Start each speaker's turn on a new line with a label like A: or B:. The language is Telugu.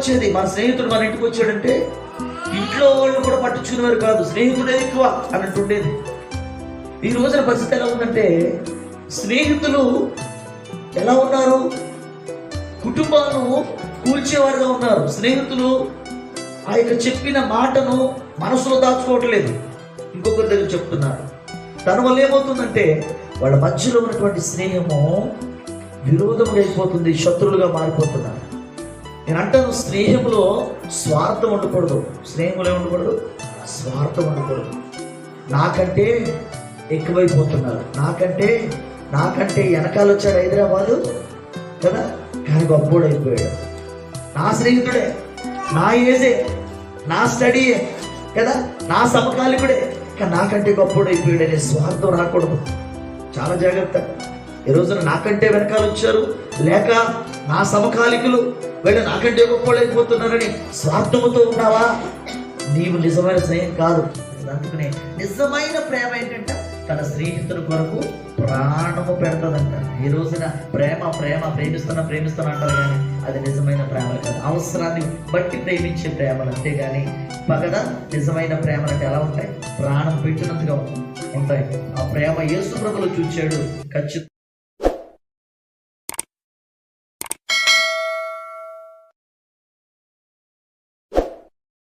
A: వచ్చేది. మన స్నేహితుడు మన ఇంటికి వచ్చాడంటే ఇంట్లో వాళ్ళు కూడా పట్టించుకునేవారు కాదు, స్నేహితుడే ఎక్కువ అన్నట్టుండేది. ఈ రోజున పరిస్థితి ఎలా ఉందంటే, స్నేహితులు ఎలా ఉన్నారు? కుటుంబాలను కూల్చేవారుగా ఉన్నారు. స్నేహితులు ఆ యొక్క చెప్పిన మాటను మనసులో దాచుకోవట్లేదు, ఇంకొకరి దగ్గర చెప్తున్నారు. దానివల్ల ఏమవుతుందంటే వాళ్ళ మధ్యలో ఉన్నటువంటి స్నేహము విరోధముగా అయిపోతుంది, శత్రువులుగా మారిపోతున్నారు. నేను అంటాను, స్నేహంలో స్వార్థం ఉండకూడదు. స్నేహంలో ఏముండకూడదు? స్వార్థం ఉండకూడదు. నాకంటే ఎక్కువైపోతున్నారు, నాకంటే వెనకాల వచ్చాడు హైదరాబాదు కదా, కానీ గొప్పోడు అయిపోయాడు. నా స్నేహితుడే, నా ఏజే, నా స్టడీయే కదా, నా సమకాలికుడే, కానీ నాకంటే గొప్పోడు అయిపోయాడు అనే స్వార్థం రాకూడదు. చాలా జాగ్రత్త. ఈ రోజున నాకంటే వెనకాల వచ్చారు, లేక నా సమకాలికులు వీళ్ళు నాకంటే గొప్పవాళ్ళు అయిపోతున్నారని స్వార్థముతో ఉన్నావా, నీవు నిజమైన స్నేహం కాదు. అందుకనే నిజమైన ప్రేమ ఏంటంటే తన స్నేహితుల కొరకు ప్రాణము పెడతాదంట. ఈ రోజున ప్రేమిస్తున్నా అంటారు, కానీ అది నిజమైన ప్రేమ కాదు. అవసరాన్ని బట్టి ప్రేమించే ప్రేమలు అంతేగాని పగదా నిజమైన ప్రేమలు అంటే ఎలా ఉంటాయి? ప్రాణం పెట్టినంతగా ఉంటాయి. ఆ ప్రేమ యేసు ప్రభువులో చూచాడు ఖచ్చితంగా.